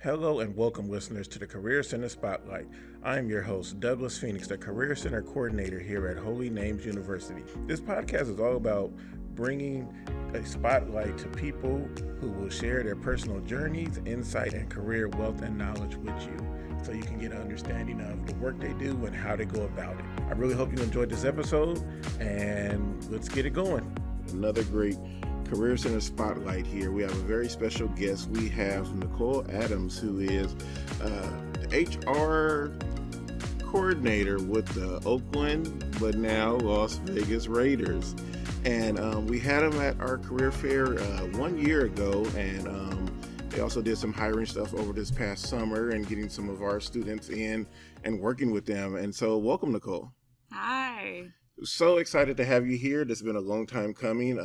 Hello and welcome, listeners, to the Career Center Spotlight. I am your host, Douglas Phenix, the Career Center Coordinator here at Holy Names University. This podcast is all about bringing a spotlight to people who will share their personal journeys, insight, and career wealth and knowledge with you, so you can get an understanding of the work they do and how they go about it. I really hope you enjoyed this episode, and let's get it going. Another great Career Center Spotlight here. We have a very special guest. We have Nicole Adams, who is the HR coordinator with the Oakland, but now Las Vegas Raiders. And we had him at our career fair 1 year ago, and they also did some hiring stuff over this past summer and getting some of our students in and working with them. And so welcome, Nicole. Hi. So excited to have you here. This has been a long time coming.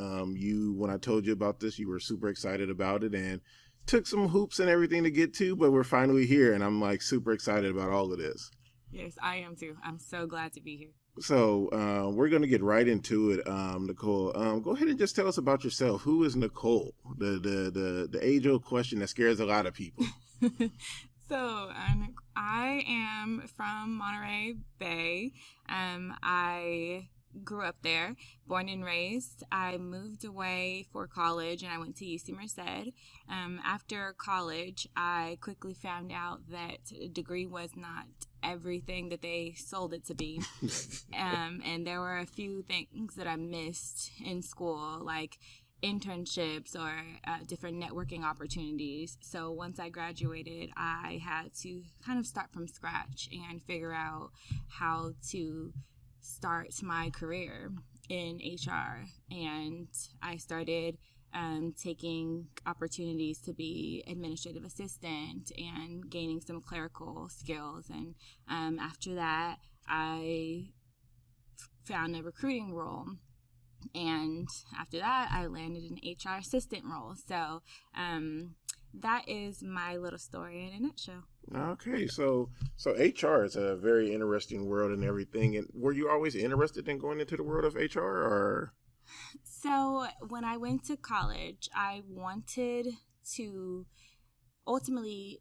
When I told you about this, you were super excited about it and took some hoops and everything to get to, but we're finally here, and I'm like super excited about all of this. Yes, I am too. I'm so glad to be here. So we're going to get right into it, Nicole. Go ahead and just tell us about yourself. Who is Nicole? The age-old question that scares a lot of people. So I am from Monterey Bay. I grew up there, born and raised. I moved away for college, and I went to UC Merced. After college, I quickly found out that a degree was not everything that they sold it to be. And there were a few things that I missed in school, like internships or different networking opportunities. So once I graduated, I had to kind of start from scratch and figure out how to start my career in HR. And I started taking opportunities to be administrative assistant and gaining some clerical skills. And after that, I found a recruiting role. And after that, I landed an HR assistant role. So that is my little story in a nutshell. Okay, so HR is a very interesting world and everything. And were you always interested in going into the world of HR, or? So when I went to college, I wanted to ultimately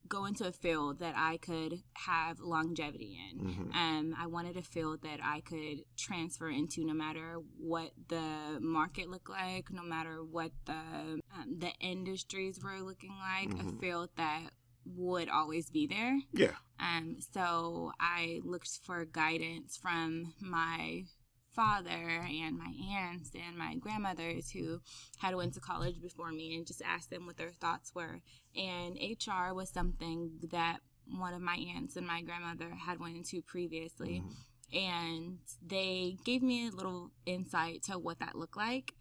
go into a field that I could have longevity in. Mm-hmm. I wanted a field that I could transfer into no matter what the market looked like, no matter what the industries were looking like, mm-hmm. a field that would always be there. Yeah. So I looked for guidance from my father and my aunts and my grandmothers who had went to college before me, and just asked them what their thoughts were. And HR was something that one of my aunts and my grandmother had went into previously. Mm-hmm. And they gave me a little insight to what that looked like.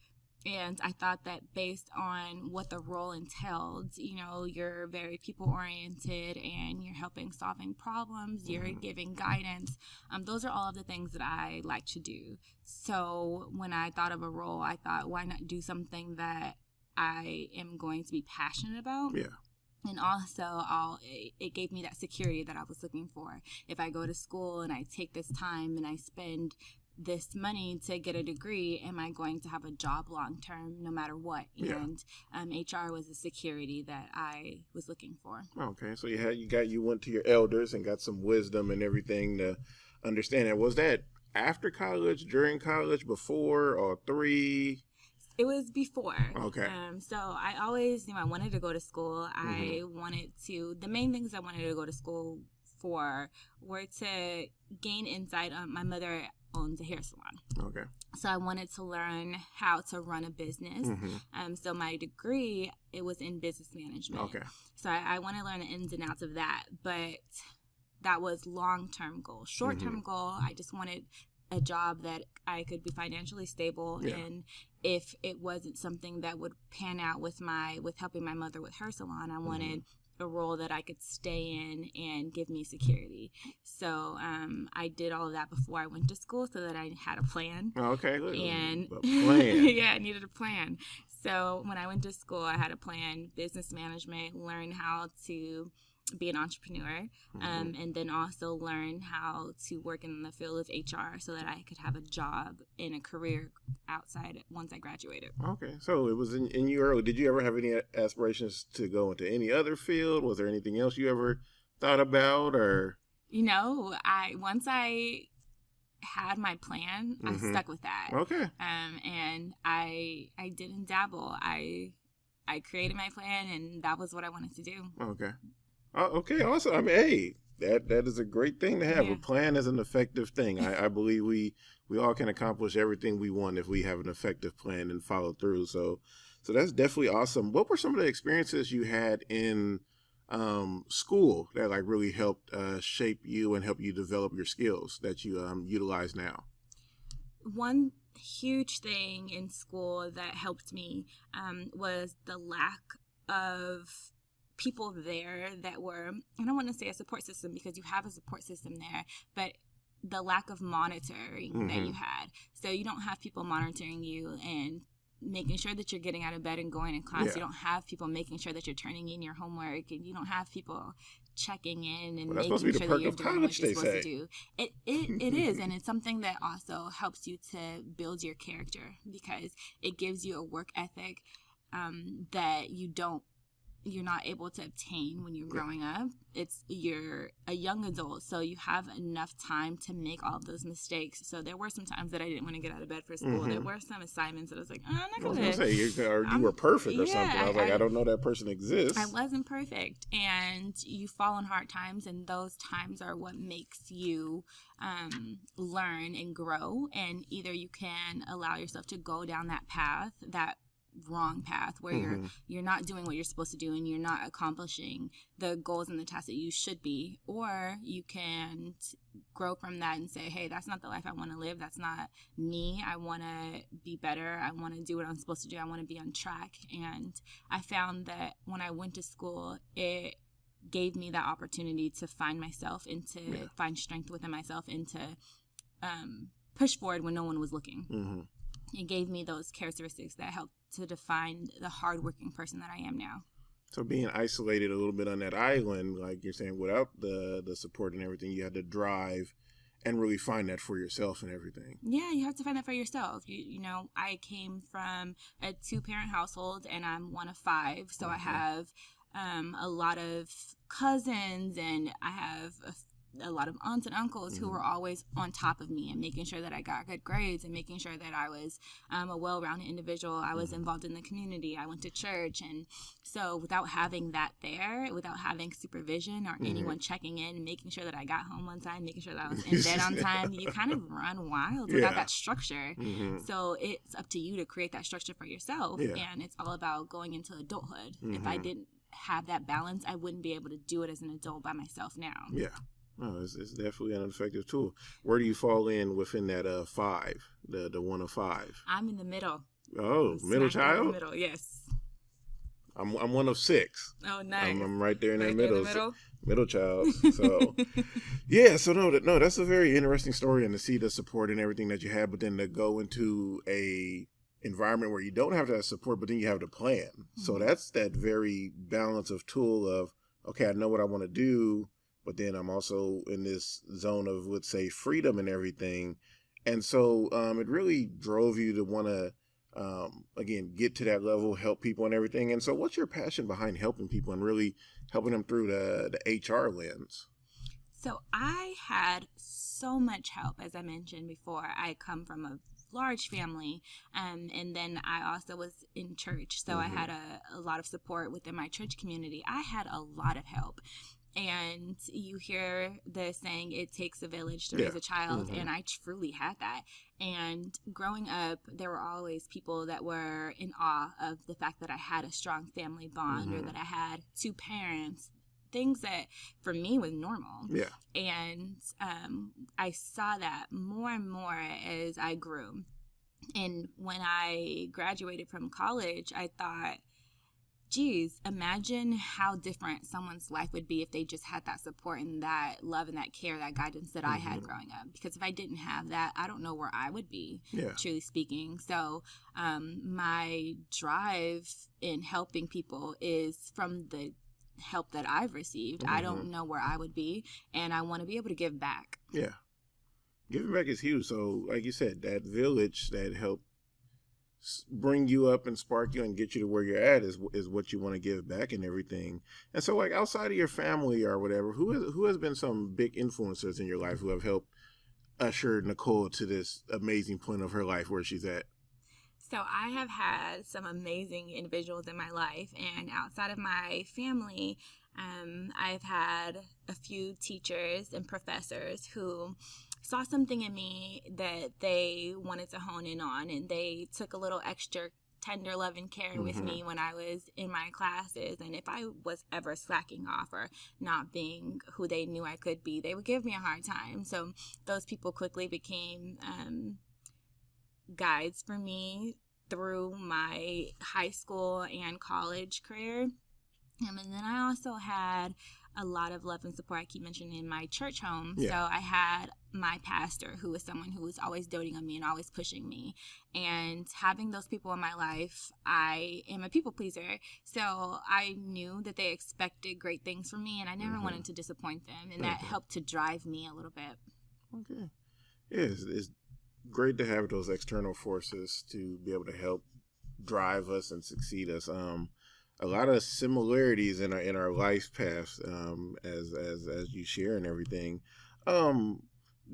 And I thought that based on what the role entailed, you're very people-oriented and you're helping solving problems, you're giving guidance. Those are all of the things that I like to do. So when I thought of a role, I thought, why not do something that I am going to be passionate about? Yeah. And also, it gave me that security that I was looking for. If I go to school and I take this time and I spend this money to get a degree, am I going to have a job long term no matter what? Yeah. And HR was the security that I was looking for. Okay, so you went to your elders and got some wisdom and everything to understand it. Was that after college, during college, before, or three? It was before. Okay. So I always knew I wanted to go to school. Mm-hmm. The main things I wanted to go to school for were to gain insight on my mother owns a hair salon. Okay. So I wanted to learn how to run a business. Mm-hmm. So my degree, it was in business management. Okay. So I want to learn the ins and outs of that. But that was long-term goal. Short-term mm-hmm. goal, I just wanted a job that I could be financially stable. Yeah. And if it wasn't something that would pan out with helping my mother with her salon, I wanted a role that I could stay in and give me security. So I did all of that before I went to school so that I had a plan. Okay. And a plan. Yeah, I needed a plan. So when I went to school, I had a plan, business management, learn how to be an entrepreneur, and then also learn how to work in the field of HR so that I could have a job and a career outside once I graduated. Okay, so it was in you early. Did you ever have any aspirations to go into any other field? Was there anything else you ever thought about, or? Once I had my plan, I stuck with that. Okay. And I didn't dabble. I created my plan, and that was what I wanted to do. Okay. Okay, awesome. I mean, hey, that is a great thing to have. Yeah. A plan is an effective thing. I believe we all can accomplish everything we want if we have an effective plan and follow through. So that's definitely awesome. What were some of the experiences you had in school that like really helped shape you and help you develop your skills that you utilize now? One huge thing in school that helped me was the lack of people there that were, I don't want to say a support system because you have a support system there, but the lack of monitoring that you had. So you don't have people monitoring you and making sure that you're getting out of bed and going in class. Yeah. You don't have people making sure that you're turning in your homework, and you don't have people checking in and that's making supposed to be sure the that you're perk of doing what college, you're they supposed say. to do. It is, and it's something that also helps you to build your character because it gives you a work ethic that you're not able to obtain when you're growing up. You're a young adult, so you have enough time to make all of those mistakes. So there were some times that I didn't want to get out of bed for school. There were some assignments that I was like, I'm not going to. I was going to say, you were perfect or something. I was like, I don't know that person exists. I wasn't perfect. And you fall on hard times, and those times are what makes you learn and grow. And either you can allow yourself to go down that path, that wrong path where you're not doing what you're supposed to do and you're not accomplishing the goals and the tasks that you should be, or you can grow from that and say, hey, that's not the life I want to live. That's not me. I want to be better. I want to do what I'm supposed to do. I want to be on track. And I found that when I went to school, it gave me that opportunity to find myself and to find strength within myself and to push forward when no one was looking. It gave me those characteristics that helped to define the hardworking person that I am now. So being isolated a little bit on that island, like you're saying, without the support and everything, you had to drive and really find that for yourself and everything. Yeah, you have to find that for yourself. You know, I came from a 2-parent household, and I'm one of 5. So I have a lot of cousins, and I have a lot of aunts and uncles who were always on top of me and making sure that I got good grades and making sure that I was a well-rounded individual. I was involved in the community. I went to church. And so without having that there, without having supervision or anyone checking in, making sure that I got home on time, making sure that I was in bed on time, you kind of run wild without that structure. So it's up to you to create that structure for yourself. And it's all about going into adulthood. If I didn't have that balance, I wouldn't be able to do it as an adult by myself now. Yeah. No, it's definitely an effective tool. Where do you fall in within that 5, the 1 of 5? I'm in the middle. Oh, middle child? In the middle, yes. I'm 1 of 6. Oh, nice. I'm right there in that middle. middle. So, middle child. So, yeah. So no, that's a very interesting story, and to see the support and everything that you have, but then to go into a environment where you don't have that support, but then you have the plan. So that's that very balance of tool of, okay, I know what I want to do, but then I'm also in this zone of, let's say, freedom and everything. And so it really drove you to want to, again, get to that level, help people and everything. And so what's your passion behind helping people and really helping them through the HR lens? So I had so much help, as I mentioned before. I come from a large family, and then I also was in church. So I had a lot of support within my church community. I had a lot of help. And you hear the saying, it takes a village to raise a child. And I truly had that. And growing up, there were always people that were in awe of the fact that I had a strong family bond or that I had 2 parents, things that for me was normal. Yeah. And I saw that more and more as I grew. And when I graduated from college, I thought, geez, imagine how different someone's life would be if they just had that support and that love and that care, that guidance that I had growing up. Because if I didn't have that, I don't know where I would be, truly speaking. So my drive in helping people is from the help that I've received. I don't know where I would be, and I want to be able to give back. Yeah. Giving back is huge. So, like you said, that village that helped bring you up and spark you and get you to where you're at is what you want to give back and everything. And so, like, outside of your family or whatever, who has been some big influencers in your life who have helped usher Nicole to this amazing point of her life where she's at? So I have had some amazing individuals in my life, and outside of my family, I've had a few teachers and professors who saw something in me that they wanted to hone in on, and they took a little extra tender love and care with me when I was in my classes. And if I was ever slacking off or not being who they knew I could be, they would give me a hard time. So those people quickly became guides for me through my high school and college career. And then I also had a lot of love and support, I keep mentioning, in my church home. Yeah. So I had my pastor, who was someone who was always doting on me and always pushing me. And having those people in my life, I am a people pleaser. So I knew that they expected great things from me, and I never wanted to disappoint them. And that helped to drive me a little bit. Okay. Yeah, it's great to have those external forces to be able to help drive us and succeed us. A lot of similarities in our life paths, as you share and everything.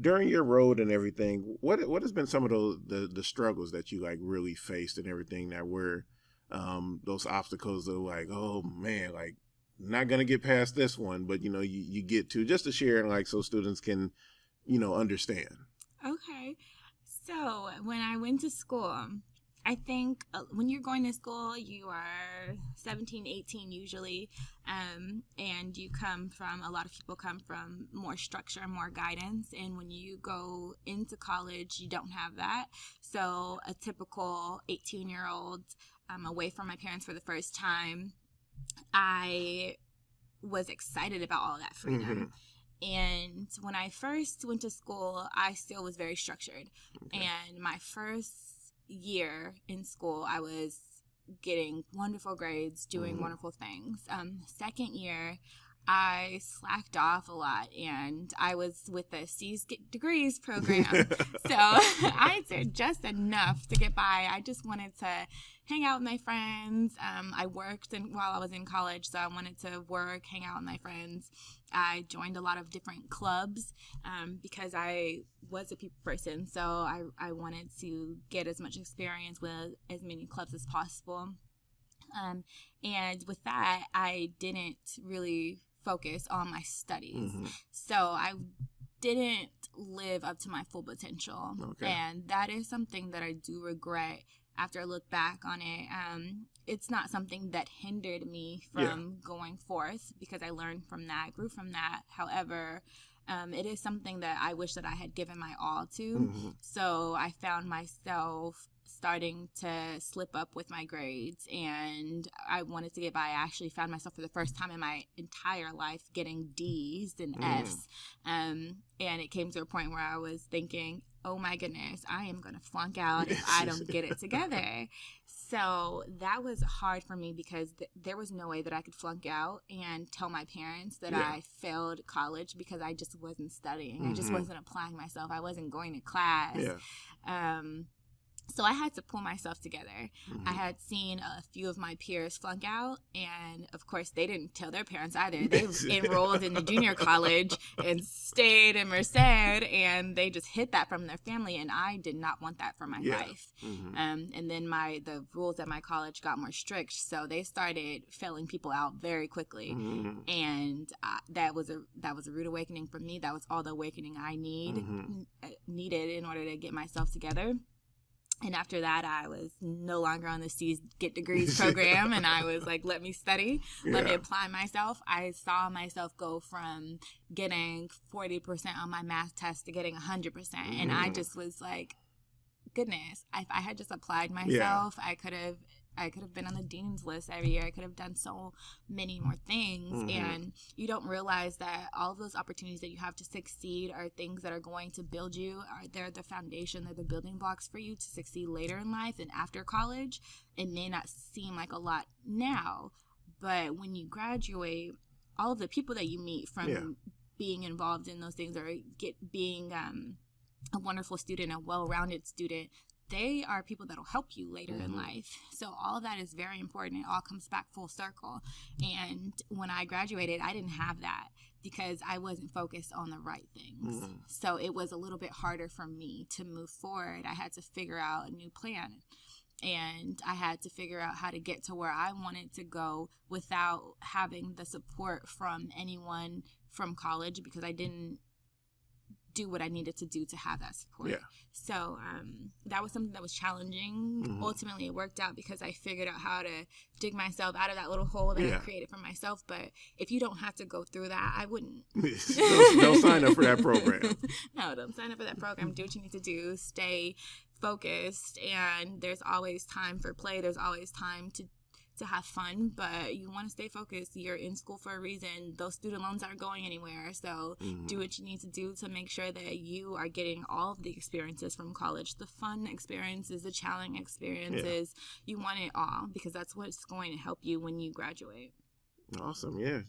During your road and everything, what has been some of the struggles that you like really faced and everything that were those obstacles that were like, oh man, like not gonna get past this one, but you get to, just to share and like so students can understand. Okay, so when I went to school, I think when you're going to school, you are 17, 18 usually, and you come from, a lot of people come from more structure, more guidance, and when you go into college, you don't have that. So a typical 18-year-old away from my parents for the first time, I was excited about all that freedom. And when I first went to school, I still was very structured. And my first year in school, I was getting wonderful grades, doing wonderful things. Second year, I slacked off a lot, and I was with the C's Get Degrees program. So I did just enough to get by. I just wanted to hang out with my friends. I worked while I was in college, so I wanted to work, hang out with my friends. I joined a lot of different clubs because I was a people person, so I wanted to get as much experience with as many clubs as possible. And with that, I didn't really focus on my studies. So I didn't live up to my full potential. And that is something that I do regret after I look back on it. It's not something that hindered me from going forth, because I learned from that, grew from that. However, it is something that I wish that I had given my all to. So I found myself starting to slip up with my grades, and I wanted to get by. I actually found myself for the first time in my entire life getting D's and F's. And it came to a point where I was thinking, oh my goodness, I am going to flunk out if I don't get it together. So that was hard for me, because there was no way that I could flunk out and tell my parents that I failed college, because I just wasn't studying. I just wasn't applying myself. I wasn't going to class. So I had to pull myself together. I had seen a few of my peers flunk out, and of course they didn't tell their parents either. They enrolled in the junior college and stayed in Merced, and they just hid that from their family, and I did not want that for my life. And then the rules at my college got more strict, so they started failing people out very quickly. And that was a rude awakening for me. That was all the awakening I needed in order to get myself together. And after that, I was no longer on the C's Get Degrees program, and I was like, let me study, let me apply myself. I saw myself go from getting 40% on my math test to getting 100%. And I just was like, goodness, if I had just applied myself, I could have been on the dean's list every year. I could have done so many more things. And you don't realize that all of those opportunities that you have to succeed are things that are going to build you. They're the foundation, they're the building blocks for you to succeed later in life and after college. It may not seem like a lot now, But when you graduate, all of the people that you meet from being involved in those things or being a wonderful student, a well-rounded student, they are people that will help you later in life. So all of that is very important. It all comes back full circle. And when I graduated, I didn't have that because I wasn't focused on the right things. So it was a little bit harder for me to move forward. I had to figure out a new plan. And I had to figure out how to get to where I wanted to go without having the support from anyone from college because I didn't do what I needed to do to have that support. Yeah. So that was something that was challenging. Ultimately, it worked out because I figured out how to dig myself out of that little hole that I created for myself. But if you don't have to go through that, I wouldn't. Don't sign up for that program. No, don't sign up for that program. Do what you need to do. Stay focused. And there's always time for play. There's always time to have fun, but you want to stay focused. You're in school for a reason. Those student loans aren't going anywhere. So do what you need to do to make sure that you are getting all of the experiences from college, the fun experiences, the challenging experiences. You want it all because that's what's going to help you when you graduate. Awesome. Yeah.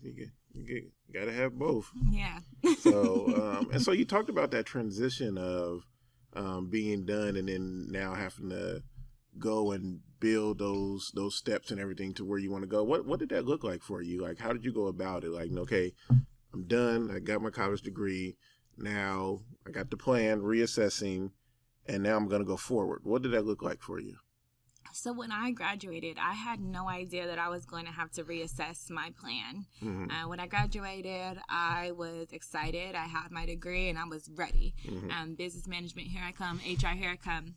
You got to have both. Yeah. So, and so you talked about that transition of being done and then now having to go and build those steps and everything to where you want to go. What did that look like for you? Like, how did you go about it? Like, okay, I'm done. I got my college degree. Now I got the plan, reassessing, and now I'm going to go forward. What did that look like for you? So when I graduated, I had no idea that I was going to have to reassess my plan. When I graduated, I was excited. I had my degree and I was ready. Business management, here I come. HR, here I come.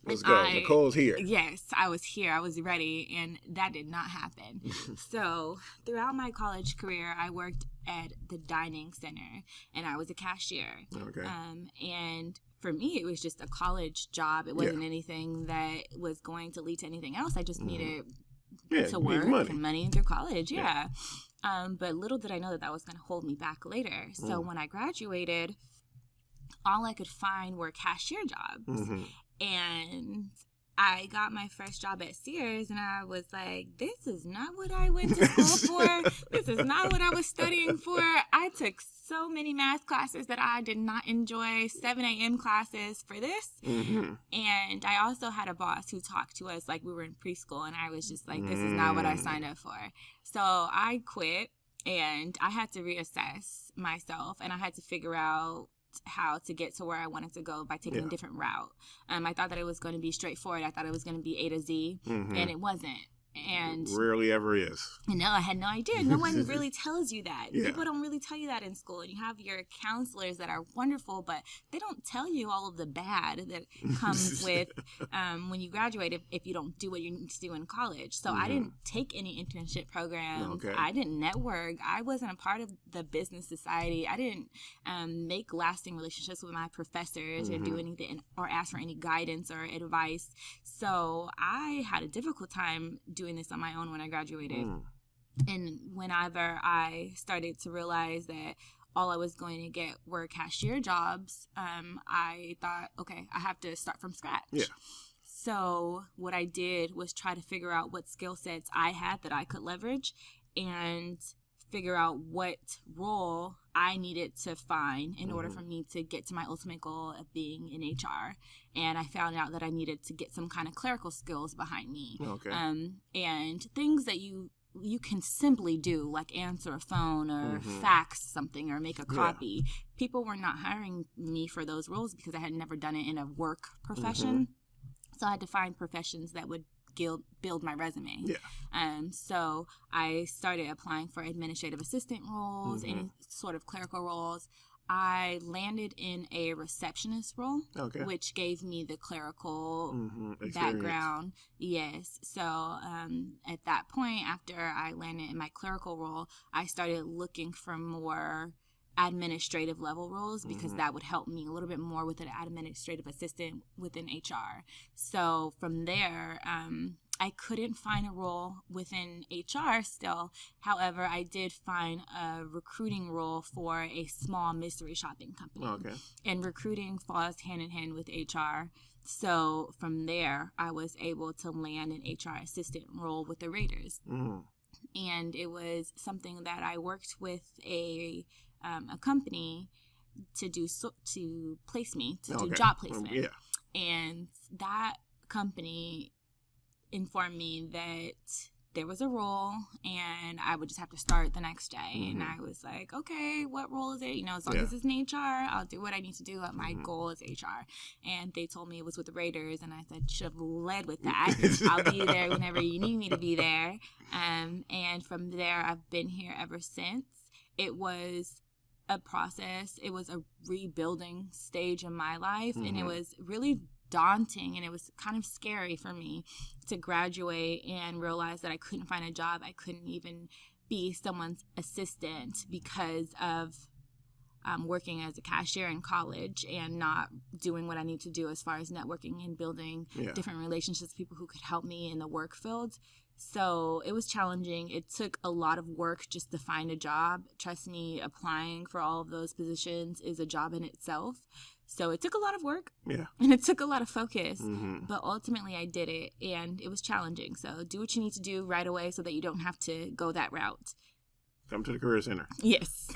Let's go. Nicole's here. Yes, I was here. I was ready, and that did not happen. So throughout my college career, I worked at the dining center, and I was a cashier. Okay. And for me, it was just a college job. It wasn't anything that was going to lead to anything else. I just needed to work and money through college. Yeah. But little did I know that was going to hold me back later. So when I graduated, all I could find were cashier jobs. And I got my first job at Sears, and I was like, this is not what I went to school for. This is not what I was studying for. I took so many math classes that I did not enjoy, 7 a.m. classes for this. And I also had a boss who talked to us like we were in preschool, and I was just like, this is not what I signed up for. So I quit, and I had to reassess myself, and I had to figure out how to get to where I wanted to go by taking a different route. I thought that it was going to be straightforward. I thought it was going to be A to Z, and it wasn't. And rarely ever is. No, I had no idea. No one really tells you that. People don't really tell you that in school. And you have your counselors that are wonderful, but they don't tell you all of the bad that comes with when you graduate if you don't do what you need to do in college. So I didn't take any internship programs. I didn't network. I wasn't a part of the business society. I didn't make lasting relationships with my professors or do anything or ask for any guidance or advice. So I had a difficult time doing this on my own when I graduated. And whenever I started to realize that all I was going to get were cashier jobs, I thought, okay, I have to start from scratch. So what I did was try to figure out what skill sets I had that I could leverage and figure out what role I needed to find in order for me to get to my ultimate goal of being in HR. And I found out that I needed to get some kind of clerical skills behind me. And things that you can simply do, like answer a phone or fax something or make a copy. People were not hiring me for those roles because I had never done it in a work profession. So I had to find professions that would build my resume. So I started applying for administrative assistant roles, any sort of clerical roles. I landed in a receptionist role, which gave me the clerical background. Yes. So at that point, after I landed in my clerical role, I started looking for more administrative level roles because that would help me a little bit more with an administrative assistant within HR. So from there, I couldn't find a role within HR still. However, I did find a recruiting role for a small mystery shopping company. And recruiting falls hand in hand with HR. So from there, I was able to land an HR assistant role with the Raiders. And it was something that I worked with a company to place me, to do job placement. Yeah. And that company informed me that there was a role and I would just have to start the next day. And I was like, okay, what role is it? As long as it's in HR, I'll do what I need to do. My goal is HR. And they told me it was with the Raiders, and I said, should have led with that. I'll be there whenever you need me to be there. And from there, I've been here ever since. It was a process. It was a rebuilding stage in my life, and it was really daunting, and it was kind of scary for me to graduate and realize that I couldn't find a job. I couldn't even be someone's assistant because of working as a cashier in college and not doing what I need to do as far as networking and building different relationships with people who could help me in the work field. So it was challenging. It took a lot of work just to find a job. Trust me, applying for all of those positions is a job in itself. So it took a lot of work, and it took a lot of focus, but ultimately I did it, and it was challenging. So do what you need to do right away so that you don't have to go that route. Come to the Career Center. Yes.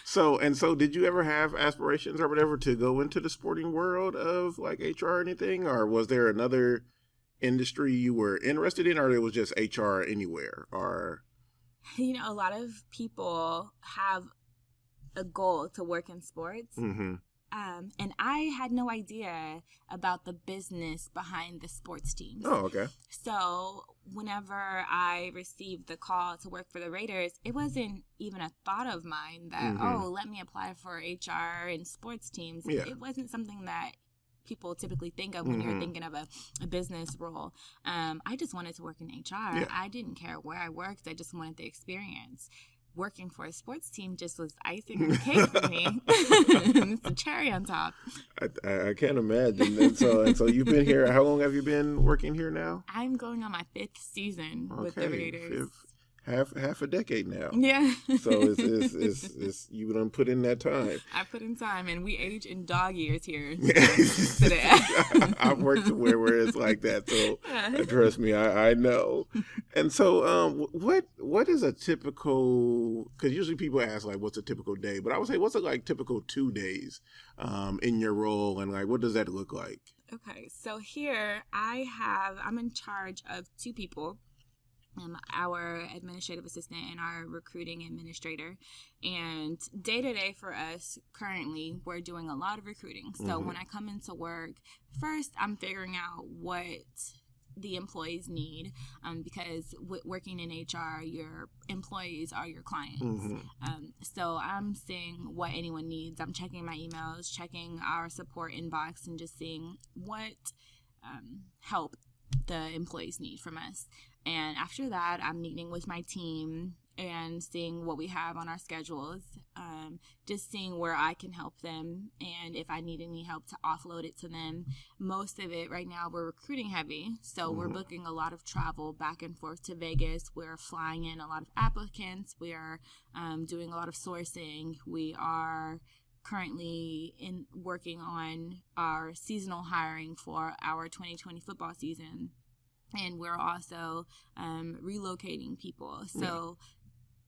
So did you ever have aspirations or whatever to go into the sporting world of like HR or anything, or was there another industry you were interested in, or it was just HR anywhere? Or a lot of people have a goal to work in sports. And I had no idea about the business behind the sports teams. Oh, okay. So whenever I received the call to work for the Raiders, it wasn't even a thought of mine that, let me apply for HR and sports teams. Yeah. It wasn't something that people typically think of when you're thinking of a business role. I just wanted to work in HR. Yeah. I didn't care where I worked. I just wanted the experience. Working for a sports team just was icing on the cake for me. It's the cherry on top. I can't imagine. And so you've been here. How long have you been working here now? I'm going on my 5th season with the Raiders. Half a decade now. Yeah. So it's you done put in that time. I put in time, and we age in dog years here. I've worked where it's like that, so trust me, I know. And so, what is a typical? Because usually people ask like, what's a typical day? But I would say, what's a like typical 2 days in your role, and like, what does that look like? Okay, so here I'm in charge of 2 people. Our administrative assistant and our recruiting administrator. And day to day for us currently, we're doing a lot of recruiting. So when I come into work, first I'm figuring out what the employees need, because working in HR, your employees are your clients. So I'm seeing what anyone needs. I'm checking my emails, checking our support inbox, and just seeing what help the employees need from us. And after that, I'm meeting with my team and seeing what we have on our schedules, just seeing where I can help them and if I need any help to offload it to them. Most of it right now, we're recruiting heavy, so we're booking a lot of travel back and forth to Vegas. We're flying in a lot of applicants. We are doing a lot of sourcing. We are currently working on our seasonal hiring for our 2020 football season. And we're also relocating people. So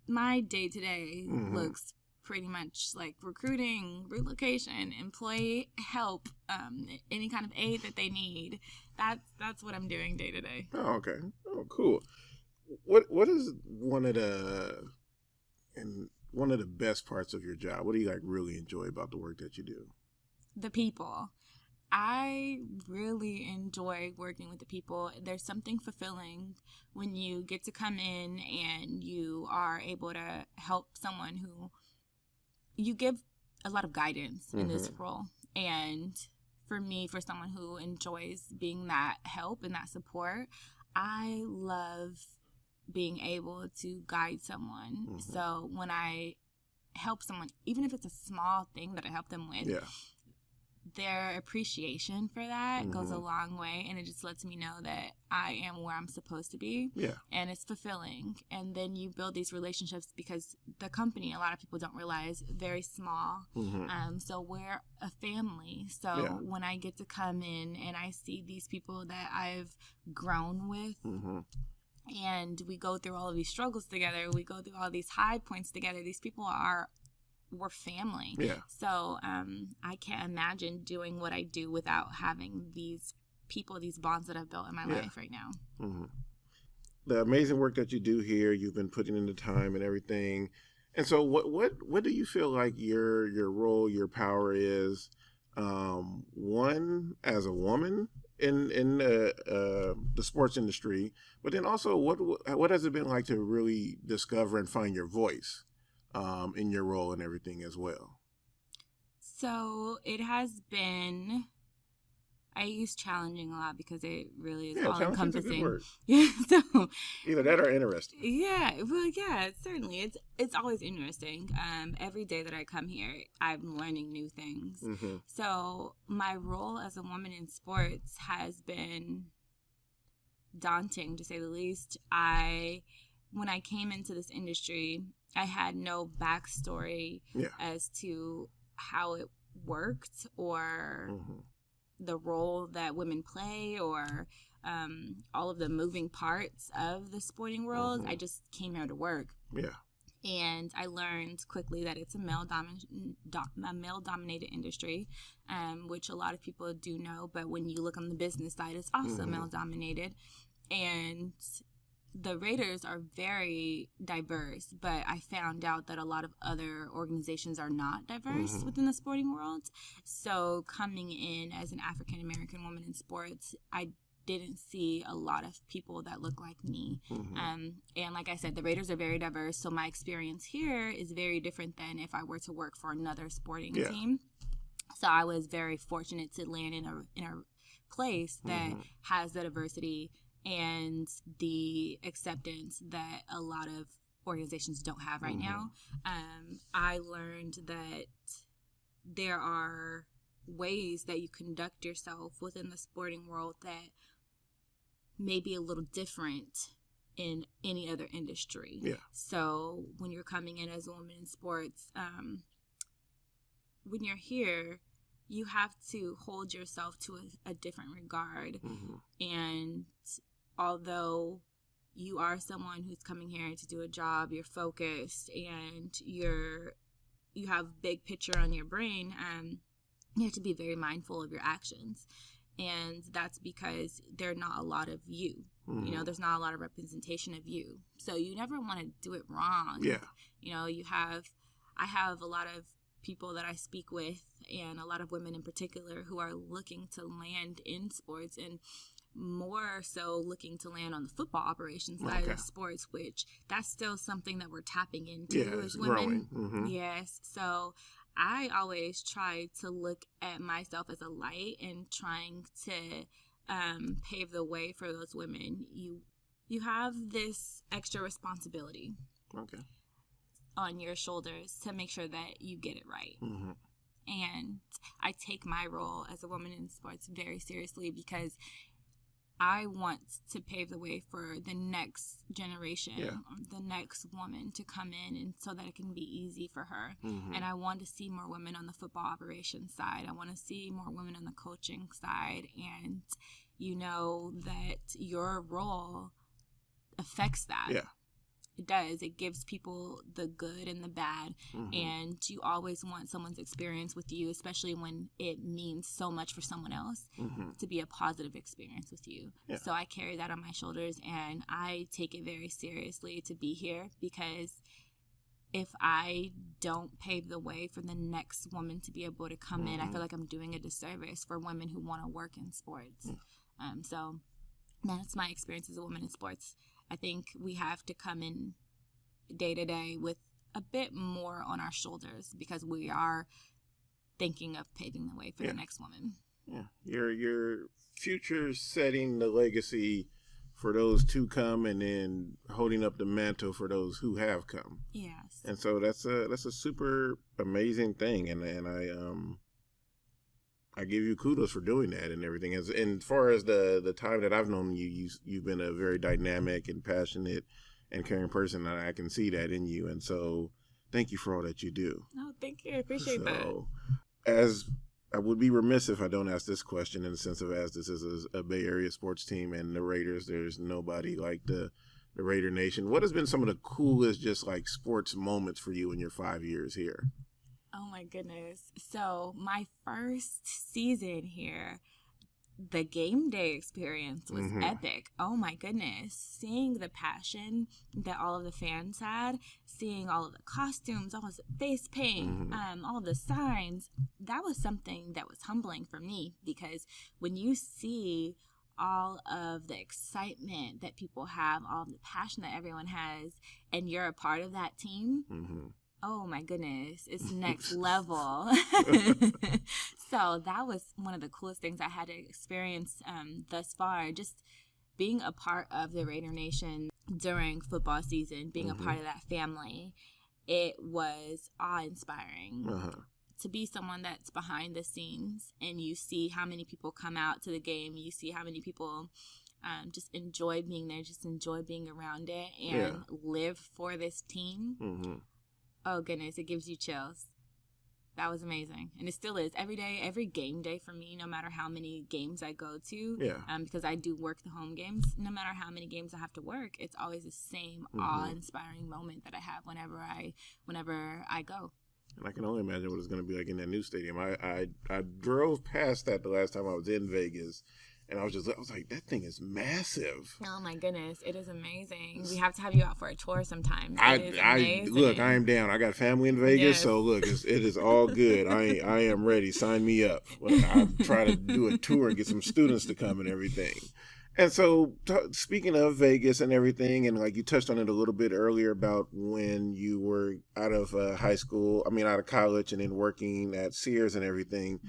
my day-to-day looks pretty much like recruiting, relocation, employee help, any kind of aid that they need. That's what I'm doing day-to-day. Oh, okay. Oh, cool. What is one of the best parts of your job? What do you like really enjoy about the work that you do? The people. I really enjoy working with the people. There's something fulfilling when you get to come in and you are able to help someone who you give a lot of guidance in this role. And for me, for someone who enjoys being that help and that support, I love being able to guide someone. So when I help someone, even if it's a small thing that I help them with, their appreciation for that goes a long way, and it just lets me know that I am where I'm supposed to be. And it's fulfilling. And then you build these relationships because the company, a lot of people don't realize, very small. So we're a family. So when I get to come in and I see these people that I've grown with, And we go through all of these struggles together. We go through all these high points together. These people we're family. Yeah. So I can't imagine doing what I do without having these people, these bonds that I've built in my life right now. Mm-hmm. The amazing work that you do here, you've been putting in the time and everything. And so what do you feel like your role, your power is, one, as a woman in the sports industry, but then also what has it been like to really discover and find your voice in your role and everything as well? So it has been, I use challenging a lot because it really is all encompassing. Yeah. So either that or interesting. Yeah. Well, yeah, certainly. It's always interesting. Every day that I come here, I'm learning new things. Mm-hmm. So my role as a woman in sports has been daunting, to say the least. When I came into this industry, I had no backstory as to how it worked or the role that women play or all of the moving parts of the sporting world. I just came here to work. Yeah. And I learned quickly that it's a male-dominated industry, which a lot of people do know. But when you look on the business side, it's also male-dominated. And the Raiders are very diverse, but I found out that a lot of other organizations are not diverse within the sporting world. So coming in as an African-American woman in sports, I didn't see a lot of people that look like me. And like I said, the Raiders are very diverse, so my experience here is very different than if I were to work for another sporting team. So I was very fortunate to land in a place that has the diversity and the acceptance that a lot of organizations don't have right now. I learned that there are ways that you conduct yourself within the sporting world that may be a little different in any other industry. Yeah. So when you're coming in as a woman in sports, when you're here, you have to hold yourself to a different regard. And although you are someone who's coming here to do a job, you're focused and you have big picture on your brain, you have to be very mindful of your actions. And that's because there are not a lot of you. You know, there's not a lot of representation of you. So you never want to do it wrong. Yeah. You know, I have a lot of people that I speak with and a lot of women in particular who are looking to land in sports and more so looking to land on the football operations side of sports, which that's still something that we're tapping into as women. Yes. So I always try to look at myself as a light and trying to pave the way for those women. You have this extra responsibility on your shoulders to make sure that you get it right. And I take my role as a woman in sports very seriously because I want to pave the way for the next generation, the next woman to come in, and so that it can be easy for her. And I want to see more women on the football operations side. I want to see more women on the coaching side. And you know that your role affects that. Yeah. It does. It gives people the good and the bad. And you always want someone's experience with you, especially when it means so much for someone else, to be a positive experience with you. Yeah. So I carry that on my shoulders, and I take it very seriously to be here, because if I don't pave the way for the next woman to be able to come in, I feel like I'm doing a disservice for women who want to work in sports. So that's my experience as a woman in sports. I think we have to come in day to day with a bit more on our shoulders because we are thinking of paving the way for the next woman. Yeah, your future setting the legacy for those to come, and then holding up the mantle for those who have come. Yes. And so that's a super amazing thing, and I give you kudos for doing that and everything. As far as the time that I've known you, you've been a very dynamic and passionate and caring person, and I can see that in you. And so thank you for all that you do. Oh, thank you. I appreciate that. As I would be remiss if I don't ask this question, in the sense of, as this is a Bay Area sports team and the Raiders, there's nobody like the the Raider Nation. What has been some of the coolest just like sports moments for you in your 5 years here? Oh my goodness. So my first season here, the game day experience was epic. Oh my goodness. Seeing the passion that all of the fans had, seeing all of the costumes, all of the face paint, all of the signs, that was something that was humbling for me, because when you see all of the excitement that people have, all of the passion that everyone has, and you're a part of that team, oh my goodness, it's next level. So that was one of the coolest things I had to experience thus far. Just being a part of the Raider Nation during football season, being a part of that family, it was awe-inspiring. To be someone that's behind the scenes and you see how many people come out to the game, you see how many people just enjoy being there, just enjoy being around it, and live for this team. Oh goodness, it gives you chills. That was amazing. And it still is. Every day, every game day for me, no matter how many games I go to, because I do work the home games, no matter how many games I have to work, it's always the same awe-inspiring moment that I have whenever I go. And I can only imagine what it's going to be like in that new stadium. I drove past that the last time I was in Vegas, and I was like, that thing is massive. Oh my goodness, it is amazing. We have to have you out for a tour sometime. It is amazing. Look, I am down. I got family in Vegas, so look, it is all good. I am ready. Sign me up. I'll try to do a tour and get some students to come and everything. And so, speaking of Vegas and everything, and like you touched on it a little bit earlier about when you were out of out of college, and then working at Sears and everything.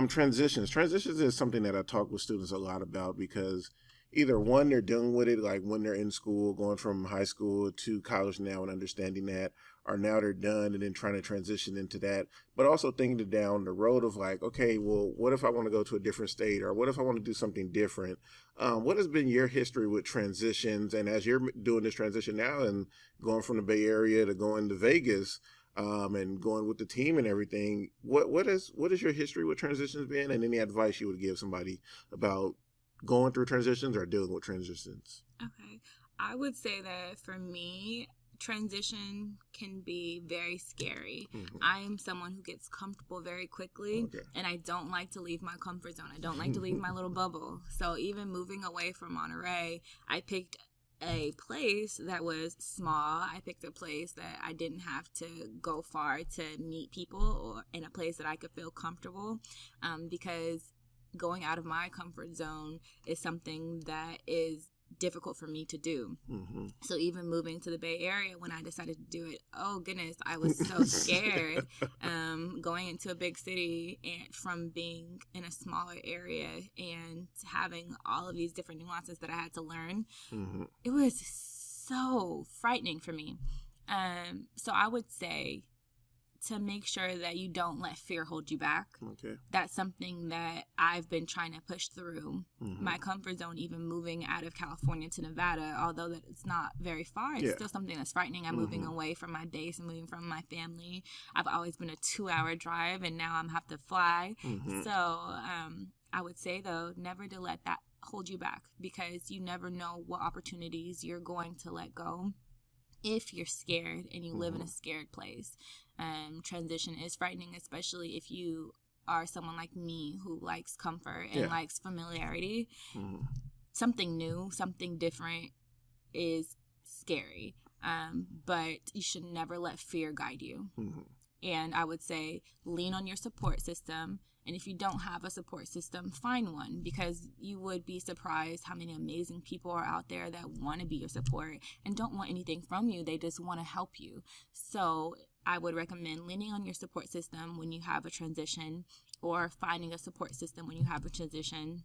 Transitions is something that I talk with students a lot about, because either one, they're dealing with it like when they're in school, going from high school to college now and understanding that, or now they're done and then trying to transition into that, but also thinking down the road of like, okay, well, what if I want to go to a different state, or what if I want to do something different? What has been your history with transitions? And as you're doing this transition now and going from the Bay Area to going to Vegas, and going with the team and everything, what is your history with transitions been, and any advice you would give somebody about going through transitions or dealing with transitions? Okay. I would say that for me, transition can be very scary. I am someone who gets comfortable very quickly, and I don't like to leave my comfort zone. I don't like to leave my little bubble. So even moving away from Monterey, I picked a place that was small. I picked a place that I didn't have to go far to meet people, or in a place that I could feel comfortable, because going out of my comfort zone is something that is difficult for me to do. So even moving to the Bay Area, when I decided to do it, oh goodness, I was so scared. Going into a big city and from being in a smaller area and having all of these different nuances that I had to learn, it was so frightening for me. So I would say to make sure that you don't let fear hold you back. That's something that I've been trying to push through. My comfort zone, even moving out of California to Nevada, although that it's not very far, it's still something that's frightening. I'm moving away from my base and moving from my family. I've always been a 2-hour drive, and now I'm have to fly. So I would say, though, never to let that hold you back, because you never know what opportunities you're going to let go if you're scared and you live in a scared place. Transition is frightening, especially if you are someone like me who likes comfort and likes familiarity. Something new, something different is scary, but you should never let fear guide you. And I would say lean on your support system. And if you don't have a support system, find one, because you would be surprised how many amazing people are out there that want to be your support and don't want anything from you. They just want to help you. So I would recommend leaning on your support system when you have a transition, or finding a support system when you have a transition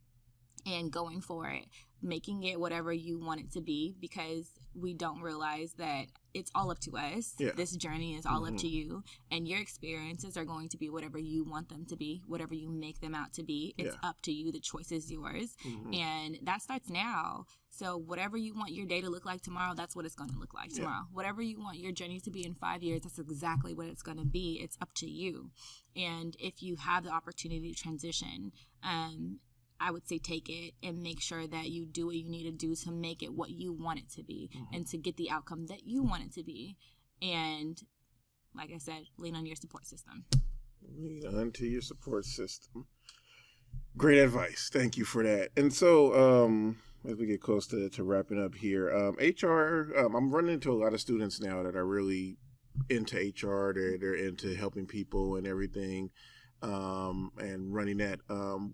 and going for it, making it whatever you want it to be, because we don't realize that it's all up to us. This journey is all up to you, and your experiences are going to be whatever you want them to be, whatever you make them out to be. It's up to you. The choice is yours, and that starts now. So whatever you want your day to look like tomorrow, that's what it's going to look like tomorrow. Whatever you want your journey to be in 5 years, that's exactly what it's going to be. It's up to you. And if you have the opportunity to transition, I would say take it and make sure that you do what you need to do to make it what you want it to be and to get the outcome that you want it to be. And like I said, lean on your support system. Lean on to your support system. Great advice. Thank you for that. And so as we get close to wrapping up here, HR, I'm running into a lot of students now that are really into HR. They're into helping people and everything. And running that.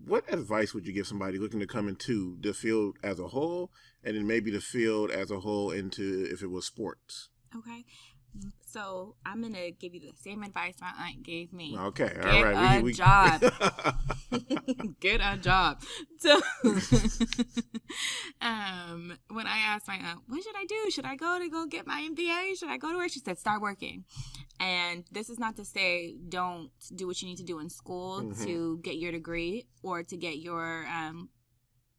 What advice would you give somebody looking to come into the field as a whole, and then maybe the field as a whole into if it was sports? Okay. So I'm going to give you the same advice my aunt gave me. Okay. Get all right. a job. Get a job. So when I asked my aunt, what should I do? Should I go get my MBA? Should I go to work? She said, start working. And this is not to say don't do what you need to do in school to get your degree or to get your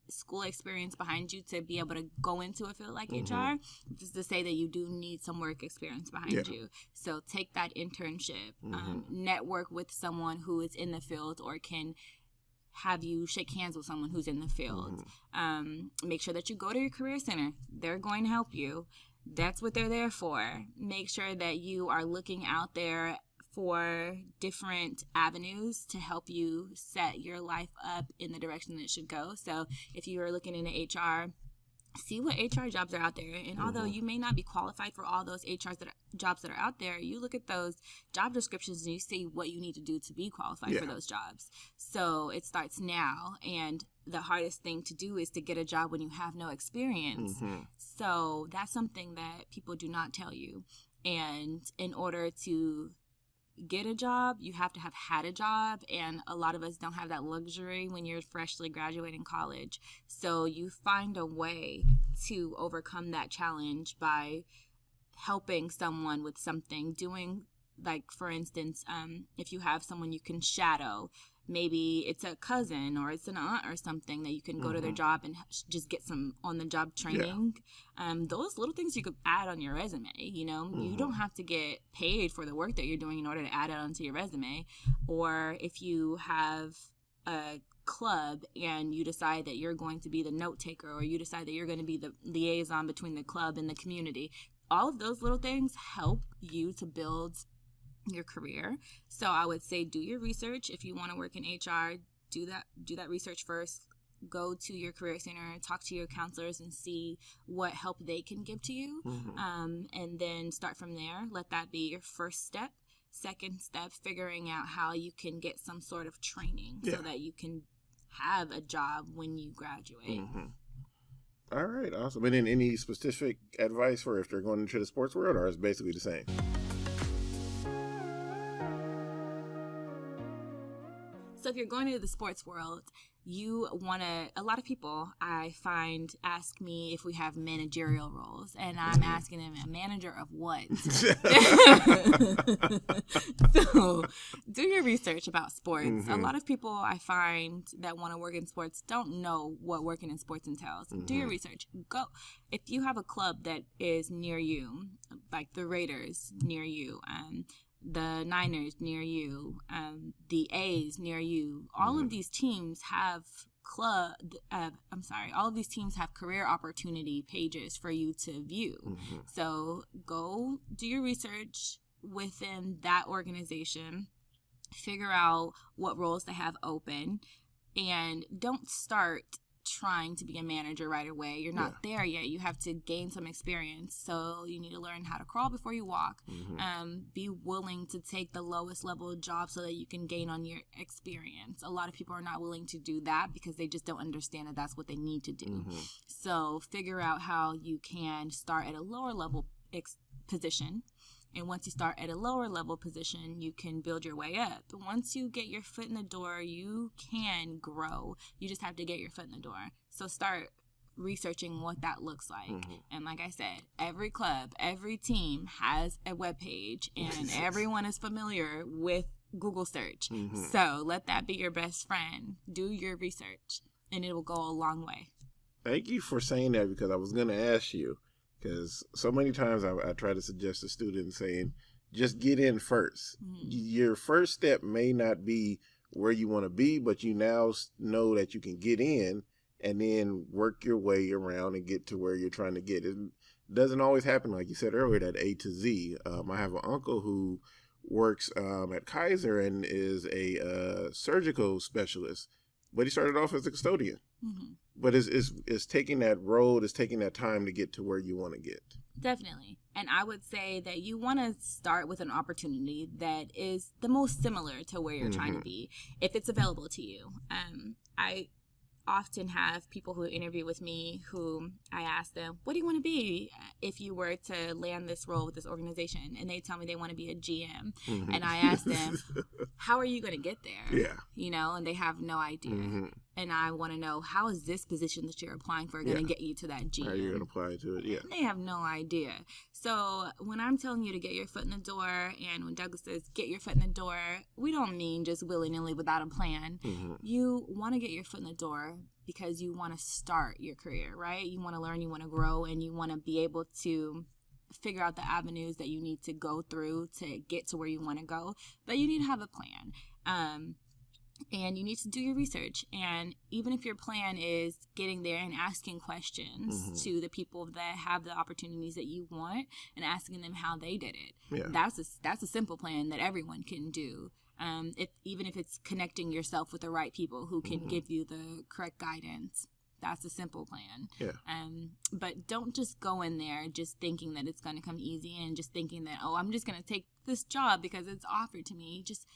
school experience behind you to be able to go into a field like HR. Just to say that you do need some work experience behind you. So take that internship, network with someone who is in the field or can have you shake hands with someone who's in the field. Make sure that you go to your career center. They're going to help you. That's what they're there for. Make sure that you are looking out there for different avenues to help you set your life up in the direction that it should go. So if you are looking into HR, see what HR jobs are out there. And although you may not be qualified for all those jobs that are out there, you look at those job descriptions and you see what you need to do to be qualified for those jobs. So it starts now. And the hardest thing to do is to get a job when you have no experience. So that's something that people do not tell you. And in order to get a job, you have to have had a job, and a lot of us don't have that luxury when you're freshly graduating college. So you find a way to overcome that challenge by helping someone with something, doing, like, for instance, if you have someone you can shadow, maybe it's a cousin or it's an aunt or something that you can go to their job and just get some on-the-job training. Those little things you could add on your resume, you know. You don't have to get paid for the work that you're doing in order to add it onto your resume. Or if you have a club and you decide that you're going to be the note taker, or you decide that you're going to be the liaison between the club and the community, all of those little things help you to build your career. So I would say do your research. If you want to work in HR, do that research first. Go to your career center, talk to your counselors and see what help they can give to you. And then start from there. Let that be your first step. Second step, figuring out how you can get some sort of training so that you can have a job when you graduate. All right, awesome. And then any specific advice for if they're going into the sports world, or is it basically the same? So if you're going into the sports world, you want to, a lot of people I find ask me if we have managerial roles, and I'm asking them, a manager of what? So do your research about sports. A lot of people I find that want to work in sports don't know what working in sports entails. Do your research. Go. If you have a club that is near you, like the Raiders near you, the Niners near you, the A's near you, all of these teams have all of these teams have career opportunity pages for you to view. So go do your research within that organization, figure out what roles they have open, and don't start trying to be a manager right away. You're not there yet. You have to gain some experience. So you need to learn how to crawl before you walk. Be willing to take the lowest level job so that you can gain on your experience. A lot of people are not willing to do that because they just don't understand that that's what they need to do. So figure out how you can start at a lower level position. And once you start at a lower level position, you can build your way up. Once you get your foot in the door, you can grow. You just have to get your foot in the door. So start researching what that looks like. And like I said, every club, every team has a webpage, and everyone is familiar with Google search. So let that be your best friend. Do your research, and it will go a long way. Thank you for saying that, because I was going to ask you. Because so many times I try to suggest to students saying, just get in first. Your first step may not be where you want to be, but you now know that you can get in and then work your way around and get to where you're trying to get. It doesn't always happen, like you said earlier, that A to Z. I have an uncle who works at Kaiser and is a surgical specialist, but he started off as a custodian. Mm-hmm. But it's taking that road, it's taking that time to get to where you want to get. Definitely. And I would say that you want to start with an opportunity that is the most similar to where you're trying to be, if it's available to you. I often have people who interview with me who I ask them, what do you want to be if you were to land this role with this organization? And they tell me they want to be a GM. Mm-hmm. And I ask them, how are you going to get there? Yeah. You know, and they have no idea. Mm-hmm. And I want to know, how is this position that you're applying for going to get you to that GM? How are you going to apply to it? Yeah. And they have no idea. So when I'm telling you to get your foot in the door, and when Douglas says get your foot in the door, we don't mean just willy-nilly without a plan. Mm-hmm. You want to get your foot in the door because you want to start your career, right? You want to learn, you want to grow, and you want to be able to figure out the avenues that you need to go through to get to where you want to go. But you need to have a plan. And you need to do your research. And even if your plan is getting there and asking questions to the people that have the opportunities that you want and asking them how they did it, that's a simple plan that everyone can do. Even if it's connecting yourself with the right people who can give you the correct guidance, that's a simple plan. Yeah. But don't just go in there just thinking that it's going to come easy and just thinking that, oh, I'm just going to take this job because it's offered to me. Just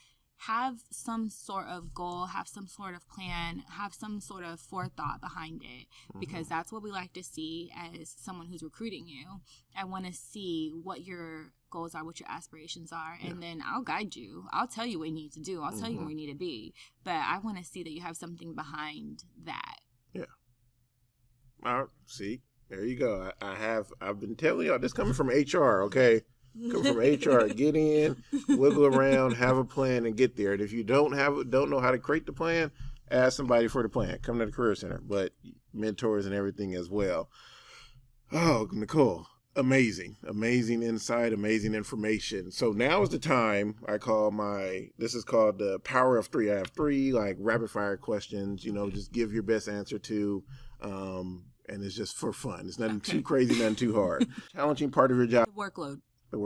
have some sort of goal, have some sort of plan, have some sort of forethought behind it, because that's what we like to see as someone who's recruiting you. I want to see what your goals are, what your aspirations are, and then I'll guide you. I'll tell you what you need to do. I'll tell you where you need to be, but I want to see that you have something behind that. Yeah. See, there you go. I've been telling y'all, this coming from HR, okay? Come from HR, get in, wiggle around, have a plan, and get there. And if you don't know how to create the plan, ask somebody for the plan. Come to the Career Center, but mentors and everything as well. Oh, Nicole, amazing insight, amazing information. So now is the time this is called the Power of Three. I have 3 like rapid fire questions, just give your best answer to, and it's just for fun. It's nothing too crazy, nothing too hard. Challenging part of your job. The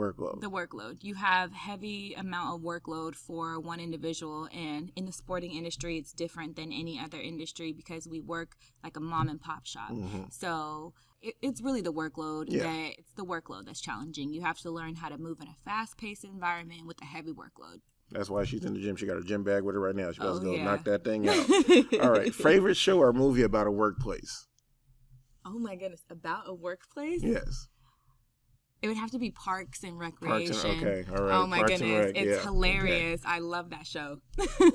workload. You have heavy amount of workload for one individual, and in the sporting industry, it's different than any other industry because we work like a mom and pop shop. So it's really the workload it's the workload that's challenging. You have to learn how to move in a fast-paced environment with a heavy workload. That's why she's in the gym. She got her gym bag with her right now. She's about to go knock that thing out. All right. Favorite show or movie about a workplace? Oh my goodness. About a workplace? Yes. It would have to be Parks and Recreation. Okay, all right. Oh my goodness, it's hilarious. Okay. I love that show.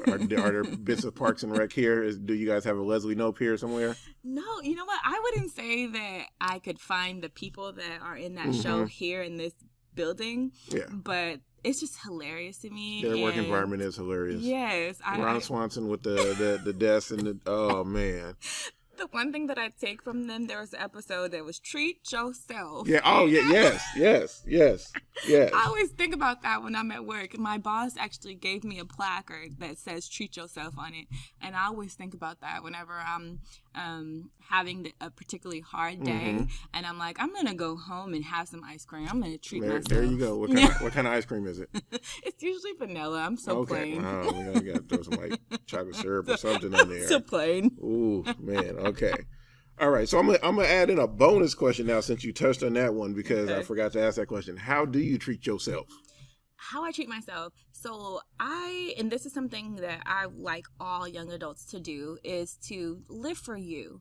Are there bits of Parks and Rec here? Do you guys have a Leslie Knope here somewhere? No, you know what? I wouldn't say that I could find the people that are in that show here in this building. Yeah. But it's just hilarious to me. Their work environment is hilarious. Yes. Ron Swanson with the desk and oh man. The one thing that I take from them, there was an episode that was treat yourself. Yeah. Oh, yeah. Yes. I always think about that when I'm at work. My boss actually gave me a placard that says treat yourself on it. And I always think about that whenever I'm having a particularly hard day. And I'm like, I'm going to go home and have some ice cream. I'm going to treat myself. There you go. What kind of ice cream is it? It's usually vanilla. I'm so plain. We got to throw some like chocolate syrup or something in there. So plain. Ooh, man. Okay. All right. So I'm gonna add in a bonus question now since you touched on that one because I forgot to ask that question. How do you treat yourself? How I treat myself. So and this is something that I like all young adults to do, is to live for you.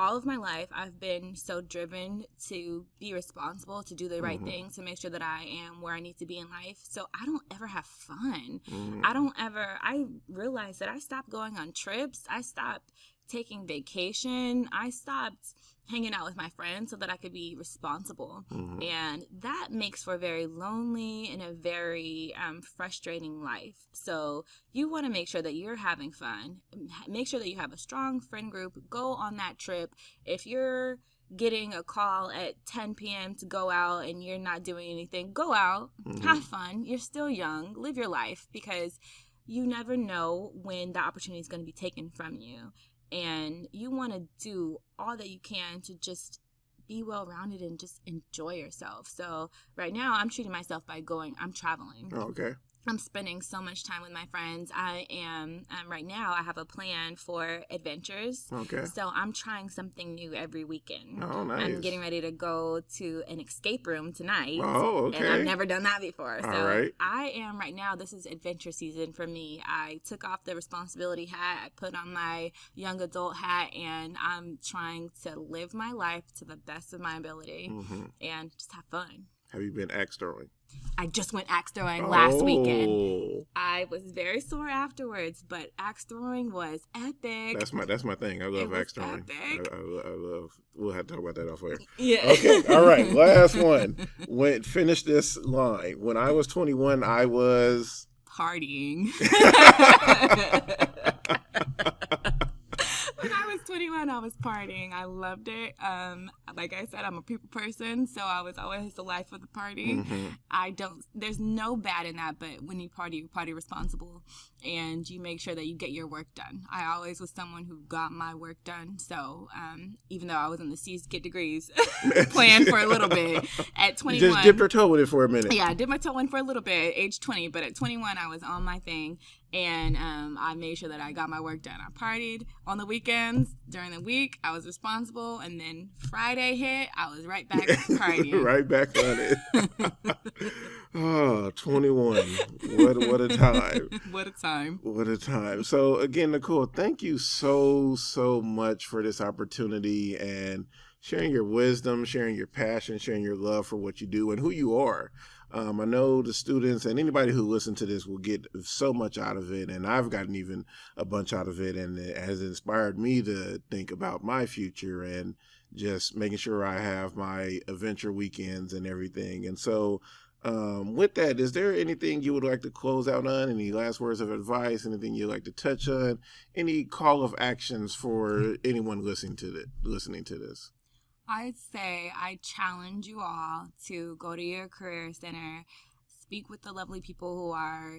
All of my life, I've been so driven to be responsible, to do the right thing, to make sure that I am where I need to be in life. So I don't ever have fun. I realized that I stopped going on trips. I stopped taking vacation. I stopped hanging out with my friends so that I could be responsible. And that makes for a very lonely and a very frustrating life. So you want to make sure that you're having fun. Make sure that you have a strong friend group. Go on that trip. If you're getting a call at 10 p.m. to go out and you're not doing anything, go out, have fun. You're still young. Live your life, because you never know when the opportunity is going to be taken from you. And you want to do all that you can to just be well-rounded and just enjoy yourself. So right now I'm treating myself by I'm traveling. Okay. I'm spending so much time with my friends. I am, right now, I have a plan for adventures. Okay. So I'm trying something new every weekend. Oh, nice. I'm getting ready to go to an escape room tonight. Oh, okay. And I've never done that before. So all right. I am right now, this is adventure season for me. I took off the responsibility hat, I put on my young adult hat, and I'm trying to live my life to the best of my ability and just have fun. Have you been axe throwing? I just went axe throwing last weekend. I was very sore afterwards, but axe throwing was epic. That's my thing. I love axe throwing. I love. We'll have to talk about that off air. Yeah. Okay. All right. Last one. Finish this line. When I was 21, I was partying. When I was 21, I was partying. I loved it. Like I said, I'm a people person, so I was always the life of the party. There's no bad in that, but when you party responsible, and you make sure that you get your work done. I always was someone who got my work done, so even though I was in the C's to get degrees, planned for a little bit. At 21. You just dipped your toe in it for a minute. Yeah, I dipped my toe in for a little bit at age 20, but at 21, I was on my thing. And I made sure that I got my work done. I partied on the weekends. During the week, I was responsible. And then Friday hit, I was right back partying. Right back on it. Oh, 21. What a time. What a time. What a time. So, again, Nicole, thank you so much for this opportunity and sharing your wisdom, sharing your passion, sharing your love for what you do and who you are. I know the students and anybody who listens to this will get so much out of it, and I've gotten even a bunch out of it, and it has inspired me to think about my future and just making sure I have my adventure weekends and everything. And so with that, is there anything you would like to close out on? Any last words of advice? Anything you'd like to touch on? Any call of actions for anyone listening to this? I'd say I challenge you all to go to your career center, speak with the lovely people who are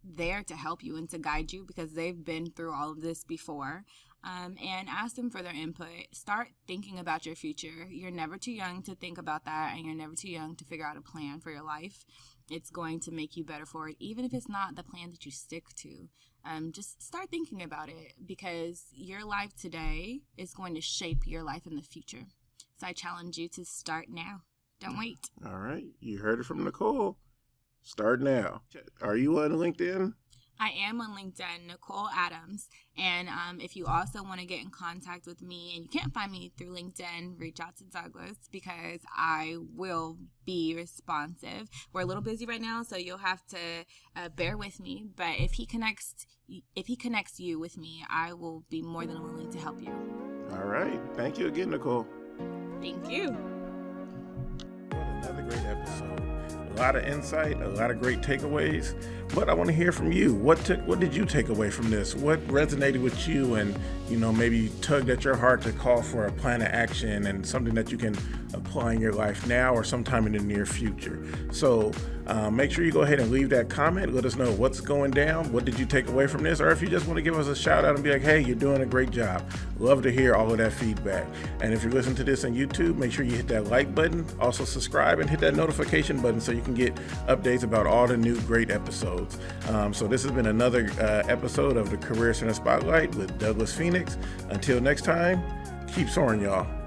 there to help you and to guide you because they've been through all of this before, and ask them for their input. Start thinking about your future. You're never too young to think about that, and you're never too young to figure out a plan for your life. It's going to make you better for it, even if it's not the plan that you stick to. Just start thinking about it because your life today is going to shape your life in the future. So I challenge you to start now. Don't wait. All right. You heard it from Nicole. Start now. Are you on LinkedIn? I am on LinkedIn, Nicole Adams. And if you also want to get in contact with me and you can't find me through LinkedIn, reach out to Douglas because I will be responsive. We're a little busy right now, so you'll have to bear with me. But if he connects you with me, I will be more than willing to help you. All right. Thank you again, Nicole. Thank you. What another great episode. A lot of insight, a lot of great takeaways, but I want to hear from you. What did you take away from this? What resonated with you and, maybe tugged at your heart to call for a plan of action and something that you can apply in your life now or sometime in the near future? So make sure you go ahead and leave that comment. Let us know what's going down. What did you take away from this? Or if you just want to give us a shout out and be like, hey, you're doing a great job. Love to hear all of that feedback. And if you're listening to this on YouTube, make sure you hit that like button. Also subscribe and hit that notification button so you can get updates about all the new great episodes. So this has been another episode of the Career Center Spotlight with Douglas Phenix. Until next time, keep soaring, y'all.